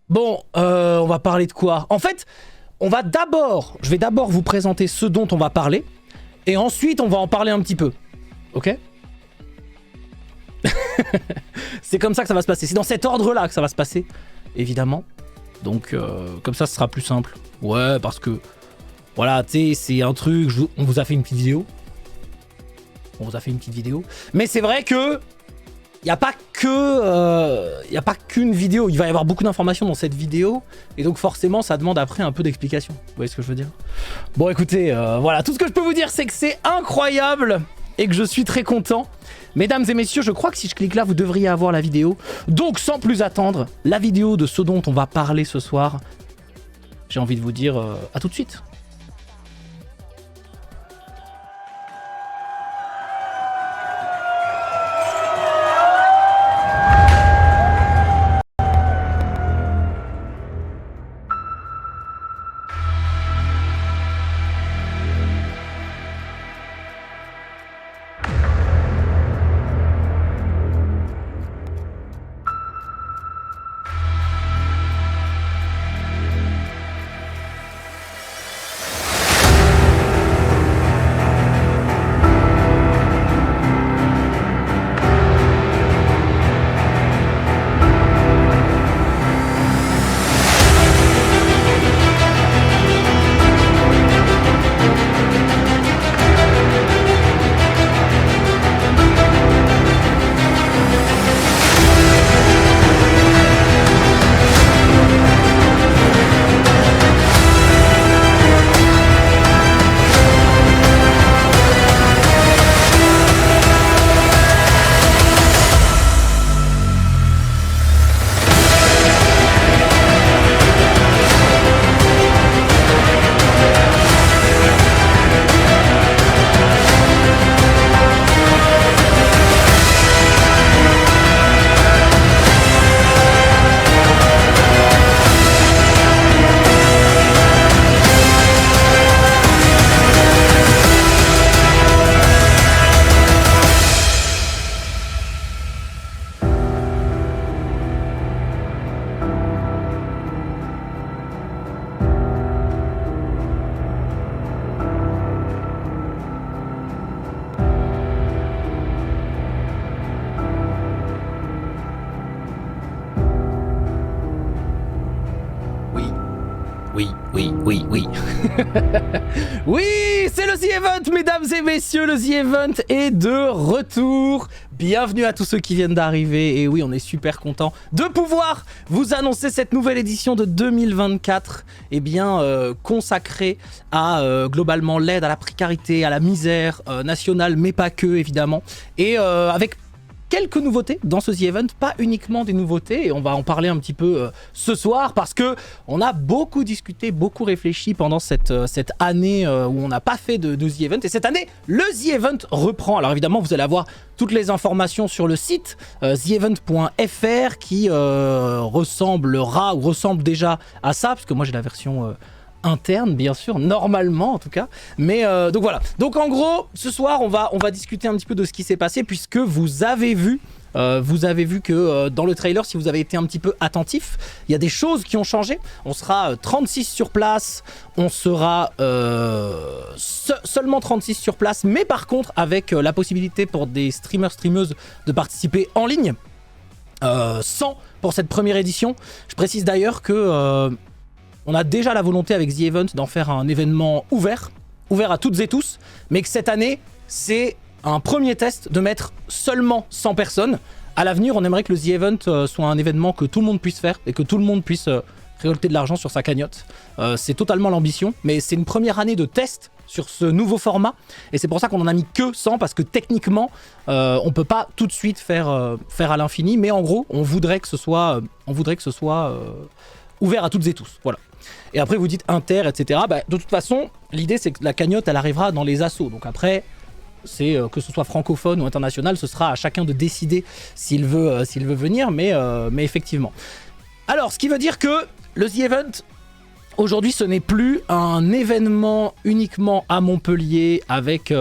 Bon, on va parler de quoi? En fait, je vais d'abord vous présenter ce dont on va parler, et ensuite on va en parler un petit peu. Ok? C'est comme ça que ça va se passer. C'est dans cet ordre-là que ça va se passer, évidemment. Donc, comme ça, ce sera plus simple. Ouais, parce que, voilà, tu sais, c'est un truc, on vous a fait une petite vidéo. Mais c'est vrai que il n'y a pas qu'une vidéo, il va y avoir beaucoup d'informations dans cette vidéo, et donc forcément ça demande après un peu d'explication. Vous voyez ce que je veux dire? Bon écoutez, voilà, tout ce que je peux vous dire c'est que c'est incroyable, et que je suis très content. Mesdames et messieurs, je crois que si je clique là, vous devriez avoir la vidéo. Donc sans plus attendre, la vidéo de ce dont on va parler ce soir, j'ai envie de vous dire à tout de suite. Oui, c'est le The Event, mesdames et messieurs, le The Event est de retour. Bienvenue à tous ceux qui viennent d'arriver. Et oui, on est super content de pouvoir vous annoncer cette nouvelle édition de 2024, consacrée à globalement l'aide à la précarité, à la misère nationale, mais pas que, évidemment. Et avec quelques nouveautés dans ce The Event, pas uniquement des nouveautés, et on va en parler un petit peu ce soir, parce que on a beaucoup discuté, beaucoup réfléchi pendant cette année où on n'a pas fait de The Event, et cette année, le The Event reprend. Alors évidemment, vous allez avoir toutes les informations sur le site theevent.fr qui ressemblera ou ressemble déjà à ça, parce que moi j'ai la version interne, bien sûr, normalement en tout cas, mais donc voilà. Donc en gros, ce soir on va discuter un petit peu de ce qui s'est passé, puisque vous avez vu que dans le trailer, si vous avez été un petit peu attentif, il y a des choses qui ont changé. On sera 36 sur place, on sera seulement 36 sur place, mais par contre avec la possibilité pour des streameuses de participer en ligne, 100 pour cette première édition. Je précise d'ailleurs que on a déjà la volonté avec The Event d'en faire un événement ouvert à toutes et tous, mais que cette année, c'est un premier test de mettre seulement 100 personnes. À l'avenir, on aimerait que le The Event soit un événement que tout le monde puisse faire et que tout le monde puisse récolter de l'argent sur sa cagnotte. C'est totalement l'ambition, mais c'est une première année de test sur ce nouveau format, et c'est pour ça qu'on en a mis que 100, parce que techniquement, on peut pas tout de suite faire à l'infini, mais en gros, on voudrait que ce soit ouvert à toutes et tous, voilà. Et après vous dites inter, etc. Bah, de toute façon, l'idée c'est que la cagnotte elle arrivera dans les assos. Donc après, c'est que ce soit francophone ou international, ce sera à chacun de décider s'il veut venir, mais effectivement. Alors, ce qui veut dire que le The Event, aujourd'hui, ce n'est plus un événement uniquement à Montpellier avec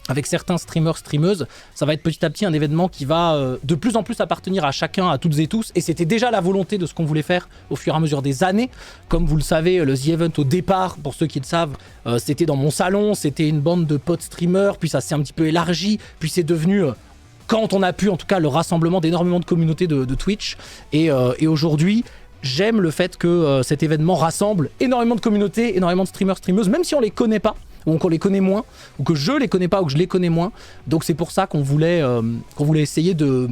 avec certains streamers, streameuses, ça va être petit à petit un événement qui va de plus en plus appartenir à chacun, à toutes et tous. Et c'était déjà la volonté de ce qu'on voulait faire au fur et à mesure des années. Comme vous le savez, le The Event au départ, pour ceux qui le savent, c'était dans mon salon, c'était une bande de potes streamers, puis ça s'est un petit peu élargi, puis c'est devenu... quand on a pu, en tout cas, le rassemblement d'énormément de communautés de Twitch. Et aujourd'hui, j'aime le fait que cet événement rassemble énormément de communautés, énormément de streamers, streameuses, même si on les connaît pas, ou qu'on les connaît moins, ou que je les connais pas, ou que je les connais moins. Donc c'est pour ça qu'on voulait essayer de,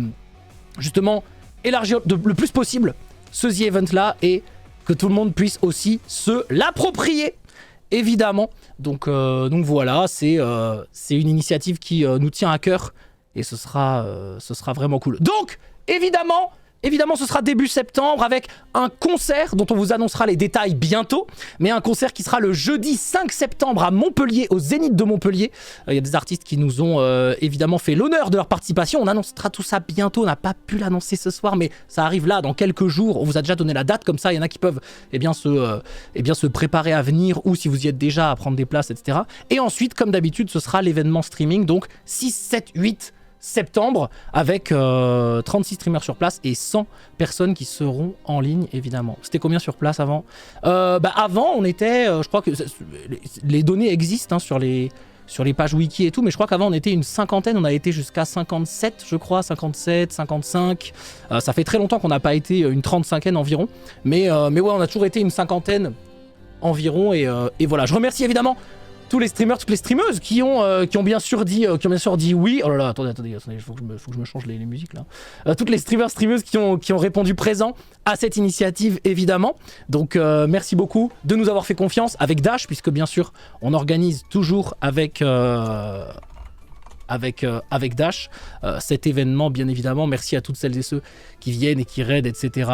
justement, élargir le plus possible ce The Event là, et que tout le monde puisse aussi se l'approprier, évidemment. Donc voilà, c'est une initiative qui nous tient à cœur, et ce sera vraiment cool. Donc, évidemment, ce sera début septembre avec un concert dont on vous annoncera les détails bientôt, mais un concert qui sera le jeudi 5 septembre à Montpellier, au Zénith de Montpellier. Il y a des artistes qui nous ont évidemment fait l'honneur de leur participation. On annoncera tout ça bientôt, on n'a pas pu l'annoncer ce soir, mais ça arrive là dans quelques jours. On vous a déjà donné la date, comme ça il y en a qui peuvent se préparer à venir, ou si vous y êtes déjà à prendre des places, etc. Et ensuite, comme d'habitude, ce sera l'événement streaming, donc 6, 7, 8 septembre, avec 36 streamers sur place et 100 personnes qui seront en ligne, évidemment. C'était combien sur place avant? Avant, on était, je crois que les données existent, hein, sur les pages wiki et tout, mais je crois qu'avant on était une cinquantaine, on a été jusqu'à 57, je crois, 57, 55. Ça fait très longtemps qu'on n'a pas été une 35aine environ, mais ouais, on a toujours été une cinquantaine environ, et voilà. Je remercie évidemment tous les streamers, toutes les streameuses qui ont bien sûr dit oui. Oh là là, attendez, il faut que je me change les musiques là. Toutes les streamers, streameuses qui ont répondu présent à cette initiative, évidemment. Donc merci beaucoup de nous avoir fait confiance avec Dash, puisque bien sûr on organise toujours avec Dash cet événement, bien évidemment. Merci à toutes celles et ceux qui viennent et qui raident, etc.